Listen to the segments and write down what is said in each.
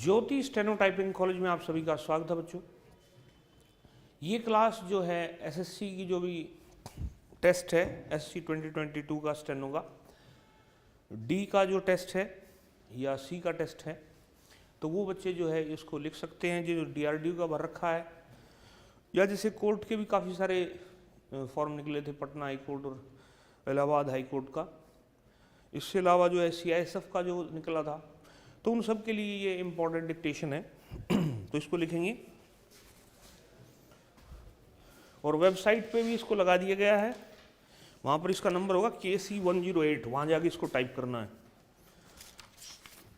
ज्योति steno typing college में आप सभी का स्वागत है बच्चों। ये क्लास जो है एसएससी की जो भी टेस्ट है एसएससी 2022 का स्टेनो का डी का जो टेस्ट है या सी का टेस्ट है, तो वो बच्चे जो है इसको लिख सकते हैं जो डीआरडीओ का भर रखा है, या जैसे कोर्ट के भी काफ़ी सारे फॉर्म निकले थे, पटना हाई कोर्ट और इलाहाबाद हाई कोर्ट का। इसके अलावा जो है सीआईएसएफ का जो निकला था, तो उन सब के लिए ये इम्पोर्टेंट डिक्टेशन है। तो इसको लिखेंगे और वेबसाइट पे भी इसको लगा दिया गया है, वहाँ पर इसका नंबर होगा KC108, वहाँ जाके इसको टाइप करना है।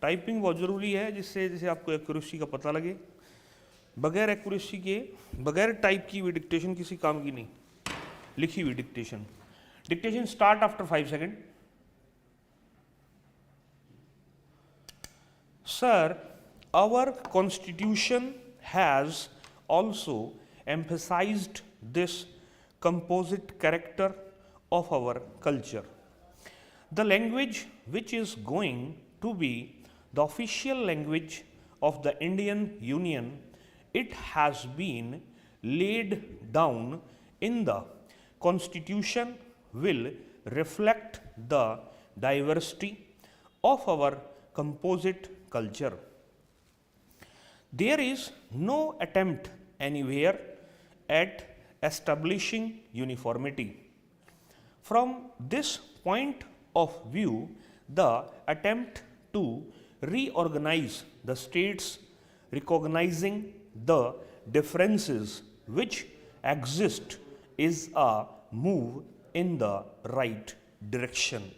टाइपिंग बहुत ज़रूरी है, जिससे जैसे आपको एक्यूरेसी का पता लगे। बगैर एक्यूरेसी के, बगैर टाइप की हुई डिक्टेशन किसी काम की नहीं। लिखी हुई dictation. Dictation start after 5 second. Sir, our constitution has also emphasized this composite character of our culture. The language which is going to be the official language of the Indian Union, it has been laid down in the constitution, will reflect the diversity of our composite culture. There is no attempt anywhere at establishing uniformity. From this point of view, the attempt to reorganize the states, recognizing the differences which exist, is a move in the right direction.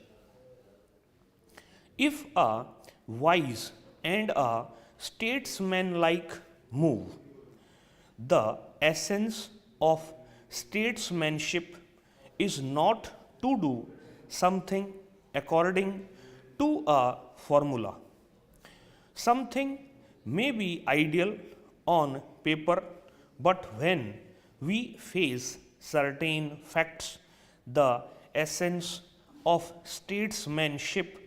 If a wise and a statesmanlike move, the essence of statesmanship is not to do something according to a formula. Something may be ideal on paper, but when we face certain facts, the essence of statesmanship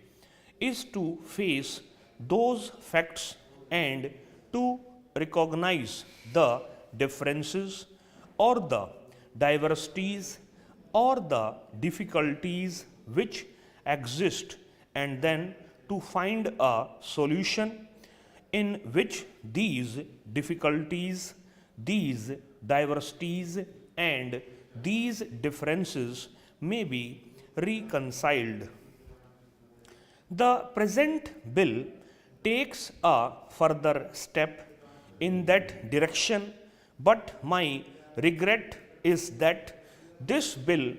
is to face those facts and to recognize the differences or the diversities or the difficulties which exist, and then to find a solution in which these difficulties, these diversities and these differences may be reconciled. The present bill takes a further step in that direction, but my regret is that this bill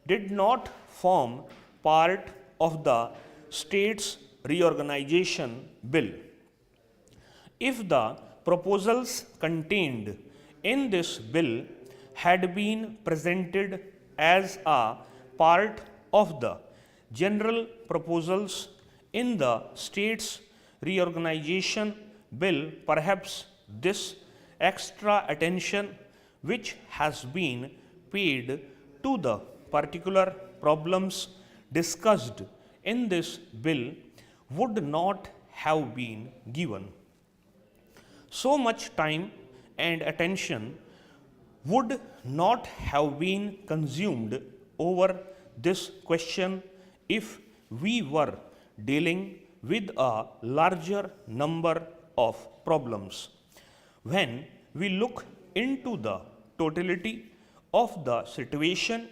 did not form part of the states reorganization bill. If the proposals contained in this bill had been presented as a part of the general proposals in the states reorganization bill, perhaps this extra attention which has been paid to the particular problems discussed in this bill would not have been given. So much time and attention would not have been consumed over this question if we were dealing with a larger number of problems. When we look into the totality of the situation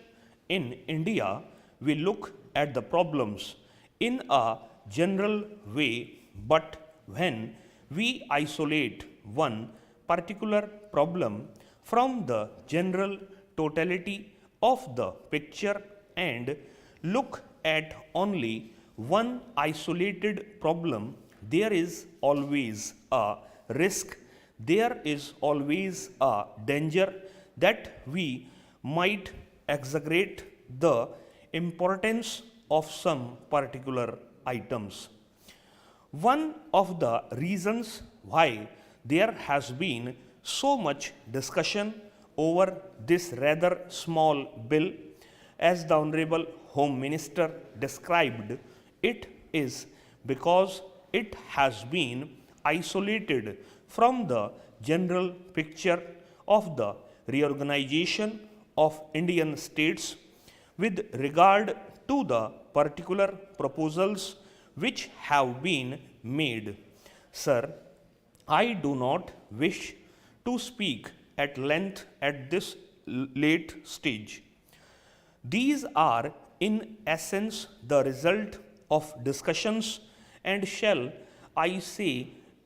in India, we look at the problems in a general way, but when we isolate one particular problem from the general totality of the picture and look at only one isolated problem, there is always a risk, there is always a danger that we might exaggerate the importance of some particular items. One of the reasons why there has been so much discussion over this rather small bill, as the Honorable Home Minister described it, is because it has been isolated from the general picture of the reorganization of Indian states with regard to the particular proposals which have been made. Sir, I do not wish to speak at length at this late stage. These are in essence the result of discussions and shall I say,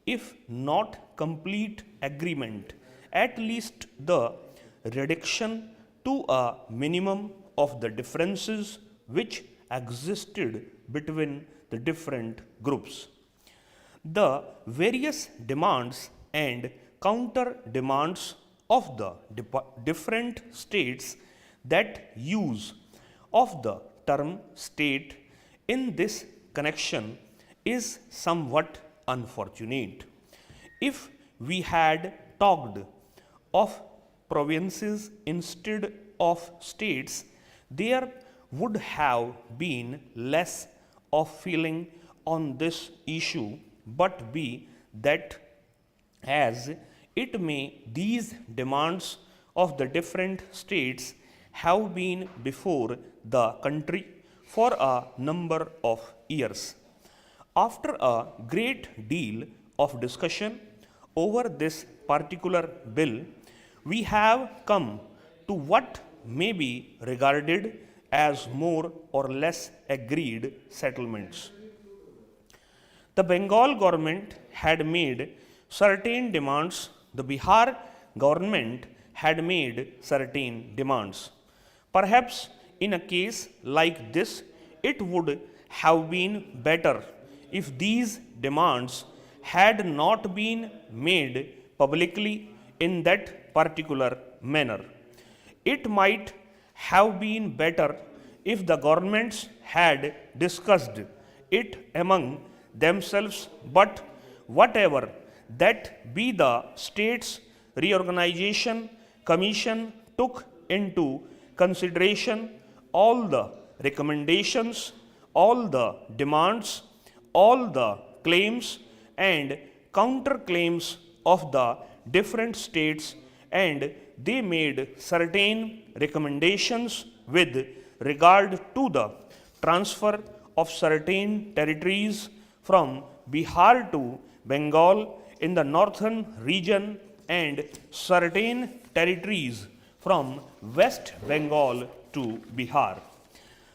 if not complete agreement, at least the reduction to a minimum of the differences which existed between the different groups. The various demands and counter demands of the different states that use of the term state in this connection is somewhat unfortunate. If we had talked of provinces instead of states, there would have been less of feeling on this issue, but be that as it may, these demands of the different states have been before the country for a number of years. After a great deal of discussion over this particular bill, we have come to what may be regarded as more or less agreed settlements. The Bengal government had made certain demands, the Bihar government had made certain demands. Perhaps in a case like this, it would have been better if these demands had not been made publicly in that particular manner. It might have been better if the governments had discussed it among themselves, but whatever that be, the States Reorganization Commission took into consideration all the recommendations, all the demands, all the claims and counterclaims of the different states, and they made certain recommendations with regard to the transfer of certain territories from Bihar to Bengal in the northern region and certain territories from West Bengal to Bihar.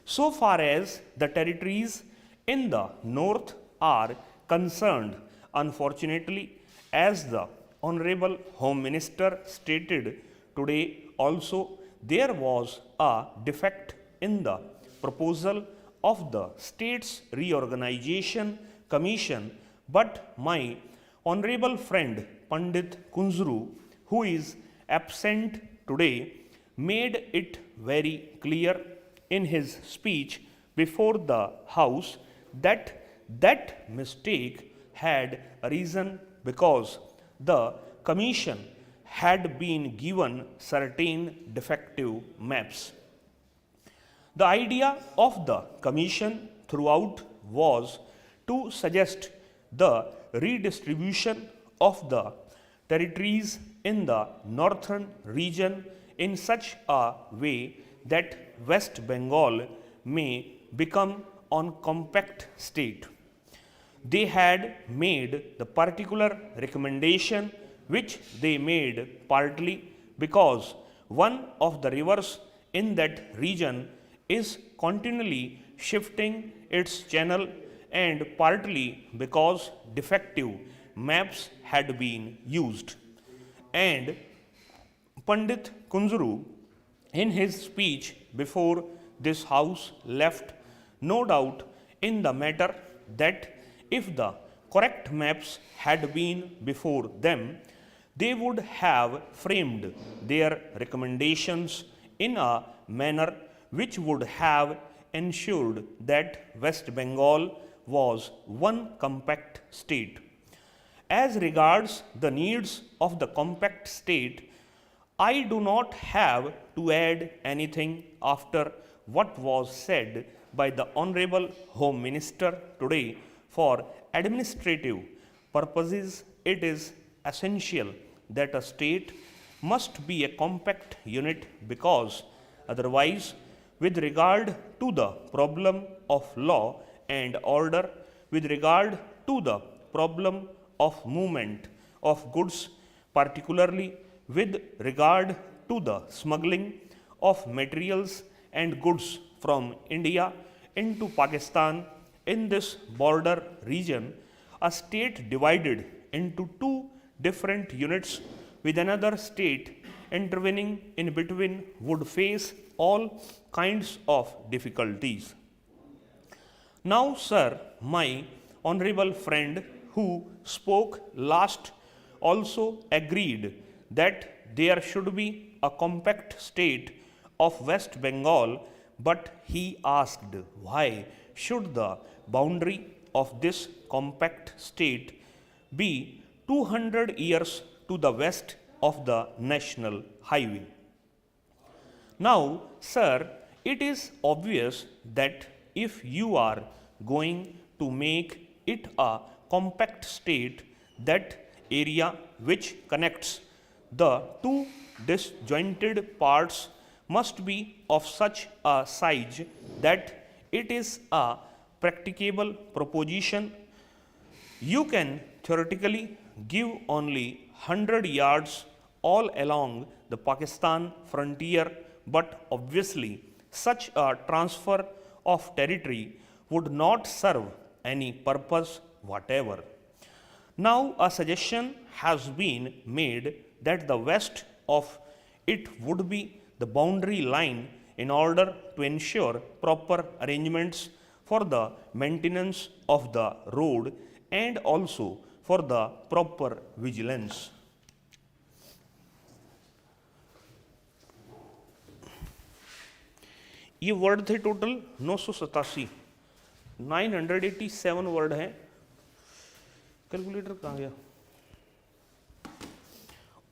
So far as the territories in the north are concerned, unfortunately, as the Honorable Home Minister stated today also, there was a defect in the proposal of the States Reorganization Commission, but my honorable friend Pandit Kunzru, who is absent today, made it very clear in his speech before the House that that mistake had arisen because the Commission had been given certain defective maps. The idea of the Commission throughout was to suggest the redistribution of the territories in the northern region in such a way that West Bengal may become a compact state. They had made the particular recommendation which they made partly because one of the rivers in that region is continually shifting its channel, and partly because defective maps had been used. And Pandit Kunzru, in his speech before this House, left no doubt in the matter that if the correct maps had been before them, they would have framed their recommendations in a manner which would have ensured that West Bengal was one compact state. As regards the needs of the compact state, I do not have to add anything after what was said by the Honorable Home Minister today, for administrative purposes it is essential that a state must be a compact unit, because otherwise, with regard to the problem of law and order, with regard to the problem of movement of goods, particularly with regard to the smuggling of materials and goods from India into Pakistan in this border region, a state divided into two different units with another state intervening in between would face all kinds of difficulties. Now, sir, my honorable friend who spoke last also agreed that there should be a compact state of West Bengal, but he asked why should the boundary of this compact state be 200 years to the west of the national highway. Now, sir, it is obvious that if you are going to make it a compact state, that area which connects the two disjointed parts must be of such a size that it is a practicable proposition. You can theoretically give only 100 yards all along the Pakistan frontier, but obviously such a transfer of territory would not serve any purpose whatever. Now, a suggestion has been made that the west of it would be the boundary line in order to ensure proper arrangements for the maintenance of the road and also for the proper vigilance. ये word थे total 987 word हैं। Calculator कहाँ गया?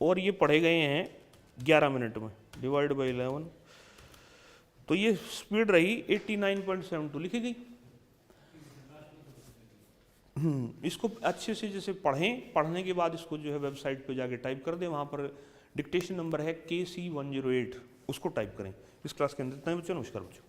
और ये पढ़े गए हैं 11 मिनट में, डिवाइड बाई 11, तो ये स्पीड रही 89.72 लिखी गई। इसको अच्छे से जैसे पढ़ें, पढ़ने के बाद इसको जो है वेबसाइट पे जाके टाइप कर दें, वहाँ पर डिक्टेशन नंबर है KC108, उसको टाइप करें। इस क्लास के अंदर इतना ही बच्चों, नमस्कार बच्चों।